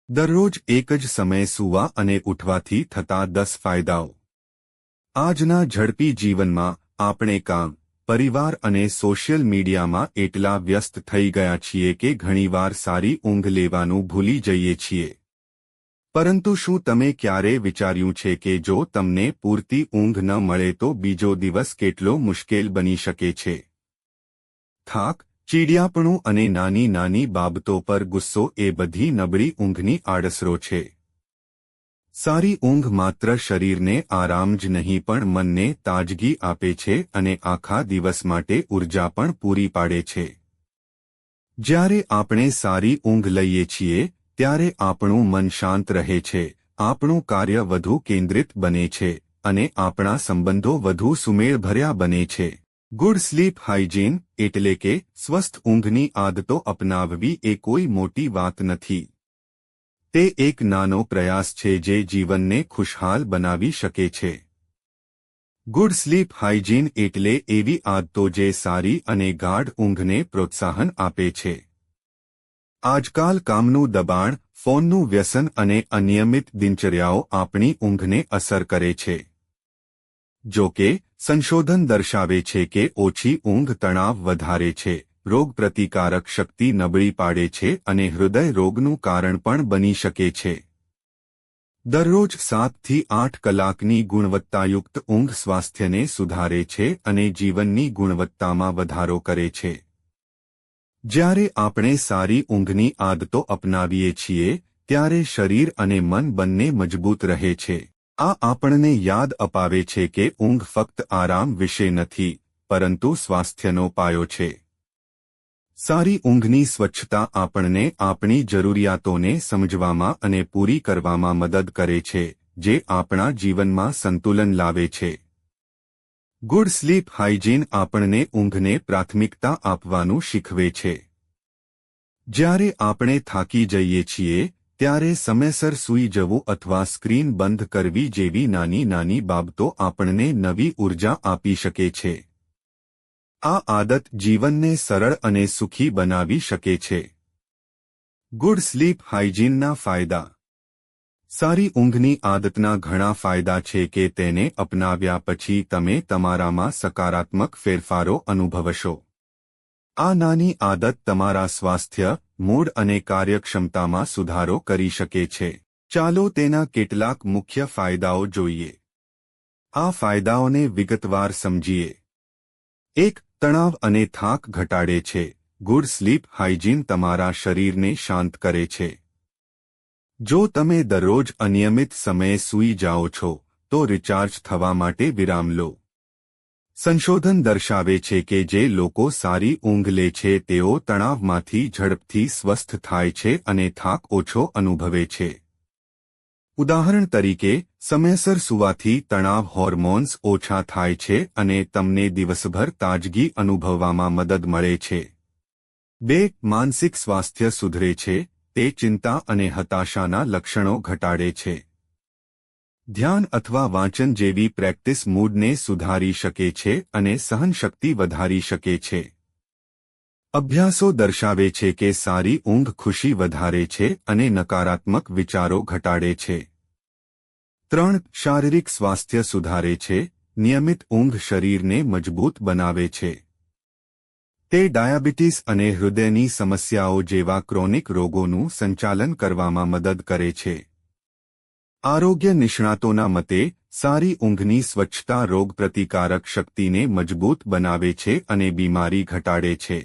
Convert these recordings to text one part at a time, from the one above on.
દરરોજ એક જ સમયે સૂવા અને ઉઠવાથી થતા 10 ફાયદાઓ। આજના ઝડપી જીવનમાં આપણે કામ, પરિવાર અને સોશિયલ મીડિયામાં એટલા વ્યસ્ત થઈ ગયા છીએ કે ઘણીવાર સારી ઊંઘ લેવાનું ભૂલી જઈએ છીએ। પરંતુ શું તમે ક્યારે વિચાર્યું છે કે જો તમને પૂરતી ઊંઘ ન મળે તો બીજો દિવસ કેટલો મુશ્કેલ બની શકે છે? થાક, ચીડિયાપણું અને નાની નાની બાબતો પર ગુસ્સો એ બધી નબળી ઊંઘની આડઅસરો છે। સારી ઊંઘ માત્ર શરીરને આરામ જ નહીં પણ મનને તાજગી આપે છે અને આખા દિવસ માટે ઊર્જા પણ પૂરી પાડે છે। જ્યારે આપણે સારી ઊંઘ લઈએ છીએ ત્યારે આપણું મન શાંત રહે છે, આપણું કાર્ય વધુ કેન્દ્રિત બને છે અને આપણા સંબંધો વધુ સુમેળભર્યા બને છે। ગુડ સ્લીપ હાઇજીન એટલે કે સ્વસ્થ ઊંઘની આદતો અપનાવવી એ કોઈ મોટી વાત નથી। તે એક નાનો પ્રયાસ છે જે જીવનને ખુશહાલ બનાવી શકે છે। ગુડ સ્લીપ હાઇજીન એટલે એવી આદતો જે સારી અને ગાઢ ઊંઘને પ્રોત્સાહન આપે છે। આજકાલ કામનું દબાણ, ફોનનું વ્યસન અને અનિયમિત દિનચર્યાઓ આપણી ઊંઘને અસર કરે છે। જો કે, સંશોધન દર્શાવે છે કે ઓછી ઊંઘ તણાવ વધારે છે, રોગપ્રતિકારક શક્તિ નબળી પાડે છે અને હૃદય રોગનું કારણ પણ બની શકે છે। દરરોજ 7 થી 8 કલાકની ગુણવત્તાયુક્ત ઊંઘ સ્વાસ્થ્યને સુધારે છે અને જીવનની ગુણવત્તામાં વધારો કરે છે। જ્યારે આપણે સારી ઊંઘની આદતો અપનાવીએ છીએ ત્યારે શરીર અને મન બંને મજબૂત રહે છે। આ આપણને યાદ અપાવે છે કે ઊંઘ ફક્ત આરામ વિશે નથી, પરંતુ સ્વાસ્થ્યનો પાયો છે। સારી ઊંઘની સ્વચ્છતા આપણને આપણી જરૂરિયાતોને સમજવામાં અને પૂરી કરવામાં મદદ કરે છે, જે આપણા જીવનમાં સંતુલન લાવે છે। ગુડ સ્લીપ હાઇજીન આપણને ઊંઘને પ્રાથમિકતા આપવાનું શીખવે છે। જ્યારે આપણે થાકી જઈએ છીએ ત્યારે સમયસર સૂઈ જવું અથવા સ્ક્રીન બંધ કરવી જેવી નાની નાની બાબતો આપણને નવી ઊર્જા આપી શકે છે। આ આદત જીવનને સરળ અને સુખી બનાવી શકે છે। ગુડ સ્લીપ હાઇજીનના ફાયદા। સારી ઊંઘની આદતના ઘણા ફાયદા છે કે તેને અપનાવ્યા પછી તમે તમારામાં સકારાત્મક ફેરફારો અનુભવશો। આ નાની આદત તમારા સ્વાસ્થ્ય, મૂડ અને કાર્યક્ષમતામાં સુધારો કરી શકે છે। ચાલો તેના કેટલાક મુખ્ય ફાયદાઓ જોઈએ। આ ફાયદાઓને વિગતવાર સમજીએ। 1. તણાવ અને થાક ઘટાડે છે। ગુડ સ્લીપ હાઇજીન તમારા શરીરને શાંત કરે છે। જો તમે દરરોજ અનિયમિત સમયે સૂઈ જાઓ છો, તો રિચાર્જ થવા માટે વિરામ લો। સંશોધન દર્શાવે છે કે જે લોકો સારી ઊંઘ લે છે તેઓ તણાવમાંથી ઝડપથી સ્વસ્થ થાય છે અને થાક ઓછો અનુભવે છે। ઉદાહરણ તરીકે, સમયસર સૂવાથી તણાવ હોર્મોન્સ ઓછા થાય છે અને તમને દિવસભર તાજગી અનુભવવામાં મદદ મળે છે। 2. માનસિક સ્વાસ્થ્ય સુધરે છે। તે ચિંતા અને હતાશાના લક્ષણો ઘટાડે છે। ધ્યાન અથવા વાંચન જેવી પ્રેક્ટિસ મૂડને સુધારી શકે છે અને સહનશક્તિ વધારી શકે છે। અભ્યાસો દર્શાવે છે કે સારી ઊંઘ ખુશી વધારે છે અને નકારાત્મક વિચારો ઘટાડે છે। 3. શારીરિક સ્વાસ્થ્ય સુધારે છે। નિયમિત ઊંઘ શરીરને મજબૂત બનાવે છે। તે ડાયાબિટીસ અને હૃદયની સમસ્યાઓ જેવા ક્રોનિક રોગોનું સંચાલન કરવામાં મદદ કરે છે। આરોગ્ય નિષ્ણાતોના મતે સારી ઊંઘની સ્વચ્છતા રોગપ્રતિકારક શક્તિને મજબૂત બનાવે છે અને બીમારી ઘટાડે છે।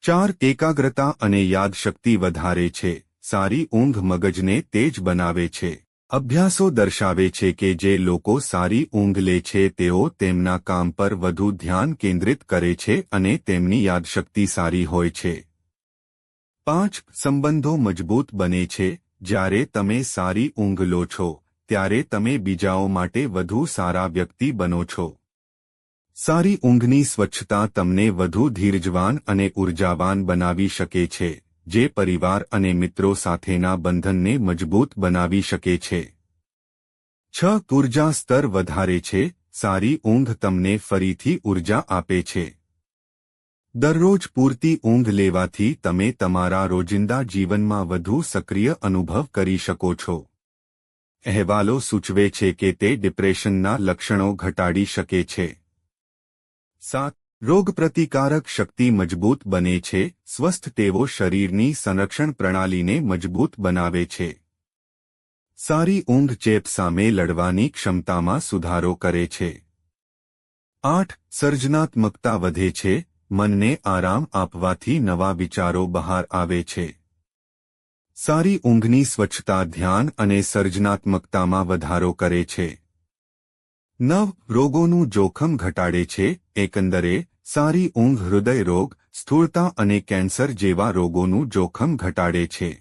4. એકાગ્રતા અને યાદશક્તિ વધારે છે। સારી ઊંઘ મગજને તેજ બનાવે છે। અભ્યાસો દર્શાવે છે કે જે લોકો સારી ઊંઘ લે છે તેઓ તેમના કામ પર વધુ ધ્યાન કેન્દ્રિત કરે છે અને તેમની યાદશક્તિ સારી હોય છે। 5. સંબંધો મજબૂત બને છે। જ્યારે તમે સારી ઊંઘ લો છો ત્યારે તમે બીજાઓ માટે વધુ સારા વ્યક્તિ બનો છો। સારી ઊંઘની સ્વચ્છતા તમને વધુ ધીરજવાન અને ઊર્જાવાન બનાવી શકે છે, જે પરિવાર અને મિત્રો સાથેના બંધનને મજબૂત બનાવી શકે છે। 6. ઊર્જા સ્તર વધારે છે। સારી ઊંઘ તમને ફરીથી ઊર્જા આપે છે। દરરોજ પૂરતી ઊંઘ લેવાથી તમે તમારા રોજિંદા જીવનમાં વધુ સક્રિય અનુભવ કરી શકો છો. અહેવાલો સૂચવે છે કે તે ડિપ્રેશનના લક્ષણો ઘટાડી શકે છે. 7. રોગપ્રતિકારક શક્તિ મજબૂત બને છે. સ્વસ્થ ટેવો શરીરની સંરક્ષણ પ્રણાલીને મજબૂત બનાવે છે. સારી ઊંઘ ચેપ સામે લડવાની ક્ષમતામાં સુધારો કરે છે. 8. સર્જનાત્મકતા વધે છે. મનને આરામ આપવાથી નવા વિચારો બહાર આવે છે. સારી ઊંઘની સ્વચ્છતા ધ્યાન અને સર્જનાત્મકતામાં વધારો કરે છે. 9. રોગોનું જોખમ ઘટાડે છે. એકંદરે સારી ઊંઘ હૃદય રોગ, સ્થૂળતા અને કેન્સર જેવા રોગોનું જોખમ ઘટાડે છે.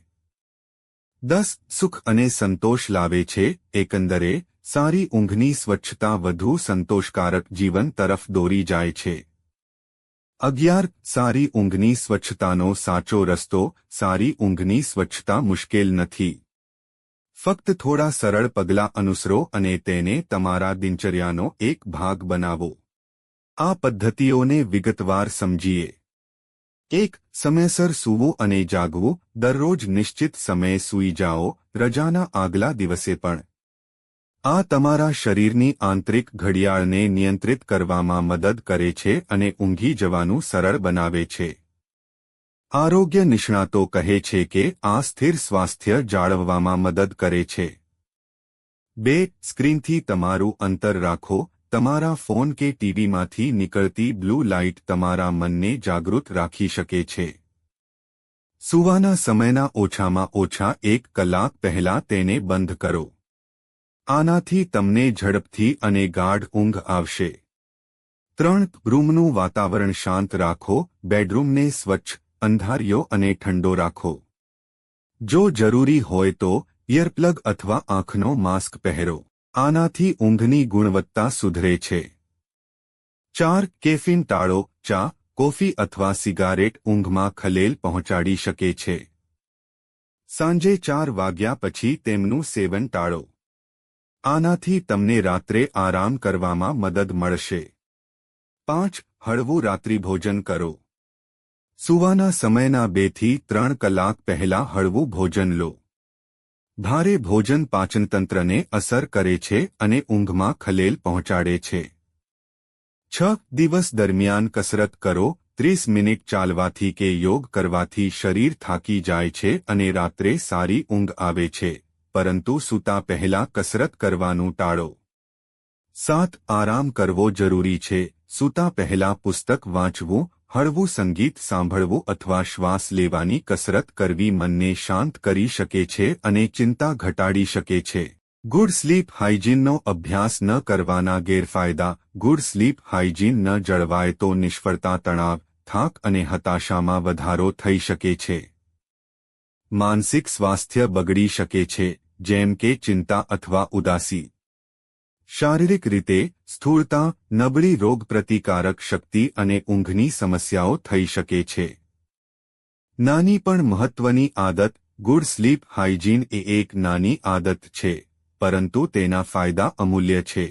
10. સુખ અને સંતોષ લાવે છે. એકંદરે સારી ઊંઘની સ્વચ્છતા વધુ સંતોષકારક જીવન તરફ દોરી જાય છે. 11. સારી ઊંઘની સ્વચ્છતાનો સાચો રસ્તો. સારી ઊંઘની સ્વચ્છતા મુશ્કેલ નથી. ફક્ત થોડા સરળ પગલાં અનુસરો અને તેને તમારા દિનચર્યાનો એક ભાગ બનાવો. આ પદ્ધતિઓને વિગતવાર સમજીએ. 1. સમયસર સૂવું અને જાગવું. દરરોજ નિશ્ચિત સમયે સૂઈ જાઓ, રજાના આગલા દિવસે પણ. આ તમારા શરીરની આંતરિક ઘડિયાળને નિયંત્રિત કરવામાં મદદ કરે છે અને ઊંઘી જવાનું સરળ બનાવે છે. આરોગ્ય નિષ્ણાતો કહે છે કે આ સ્થિર સ્વાસ્થ્ય જાળવવામાં મદદ કરે છે. 2. સ્ક્રીનથી તમારું અંતર રાખો. તમારા ફોન કે ટીવીમાંથી નીકળતી બ્લુ લાઇટ તમારા મનને જાગૃત રાખી શકે છે. સૂવાના સમયના ઓછામાં ઓછા 1 કલાક પહેલા તેને બંધ કરો. આનાથી તમને ઝડપથી અને ગાઢ ઊંઘ આવશે. 3. રૂમનું વાતાવરણ શાંત રાખો. બેડરૂમને સ્વચ્છ, અંધારિયો અને ઠંડો રાખો. જો જરૂરી હોય તો ઇયરપ્લગ અથવા આંખનો માસ્ક પહેરો. આનાથી ઊંઘની ગુણવત્તા સુધરે છે. 4. કેફીન ટાળો. ચા, કોફી અથવા સિગારેટ ઊંઘમાં ખલેલ પહોંચાડી શકે છે. સાંજે 4 વાગ્યા પછી તેમનું સેવન ટાળો. આનાથી તમને રાત્રે આરામ કરવામાં મદદ મળશે. 5. હળવું રાત્રિભોજન કરો. સૂવાના સમયના 2 થી 3 કલાક પહેલા હળવું ભોજન લો. ભારે ભોજન પાચનતંત્રને અસર કરે છે અને ઊંઘમાં ખલેલ પહોંચાડે છે. 6. દિવસ દરમિયાન કસરત કરો. 30 મિનિટ ચાલવાથી કે યોગ કરવાથી શરીર થાકી જાય છે અને રાત્રે સારી ઊંઘ આવે છે, પરંતુ સૂતા પહેલા કસરત કરવાનું ટાળો. 7. આરામ કરવો જરૂરી છે. સૂતા પહેલા પુસ્તક વાંચવું, હળવું સંગીત સાંભળવું અથવા શ્વાસ લેવાની કસરત કરવી મનને શાંત કરી શકે છે અને ચિંતા ઘટાડી શકે છે. ગુડ સ્લીપ હાઇજીનનો અભ્યાસ ન કરવાના ગેરફાયદા. ગુડ સ્લીપ હાઇજીન ન જળવાય તો નિષ્ફળતા, તણાવ, થાક અને હતાશામાં વધારો થઈ શકે છે. માનસિક સ્વાસ્થ્ય બગડી શકે છે, જેમ કે ચિંતા અથવા ઉદાસી. શારીરિક રીતે સ્થૂળતા, નબળી રોગપ્રતિકારક શક્તિ અને ઊંઘની સમસ્યાઓ થઈ શકે છે. નાની પણ મહત્વની આદત. ગુડ સ્લીપ હાઇજીન એ એક નાની આદત છે, પરંતુ તેના ફાયદા અમૂલ્ય છે.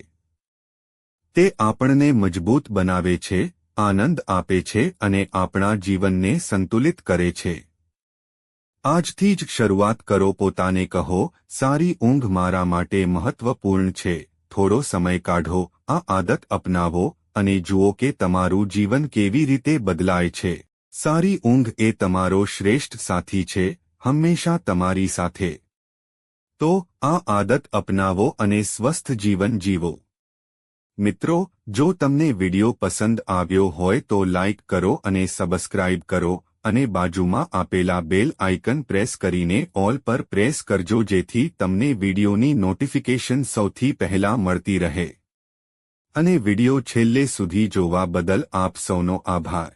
તે આપણને મજબૂત બનાવે છે, આનંદ આપે છે અને આપણા જીવનને સંતુલિત કરે છે. આજથી જ શરૂઆત કરો. પોતાને કહો, સારી ઊંઘ મારા માટે મહત્વપૂર્ણ છે. થોડો સમય કાઢો, આ આદત અપનાવો અને જુઓ કે તમારું જીવન કેવી રીતે બદલાય છે. સારી ઊંઘ એ તમારો શ્રેષ્ઠ સાથી છે, હંમેશા તમારી સાથે. તો આ આદત અપનાવો અને સ્વસ્થ જીવન જીવો. મિત્રો, જો તમને વિડિયો પસંદ આવ્યો હોય તો લાઇક કરો અને સબસ્ક્રાઇબ કરો અને બાજુમાં આપેલા બેલ આઇકન પ્રેસ કરીને ઓલ પર પ્રેસ કરજો જેથી તમને વિડિયોની નોટિફિકેશન સૌથી પહેલા મળતી રહે. અને વિડિયો છેલ્લે સુધી જોવા બદલ આપ સૌનો આભાર.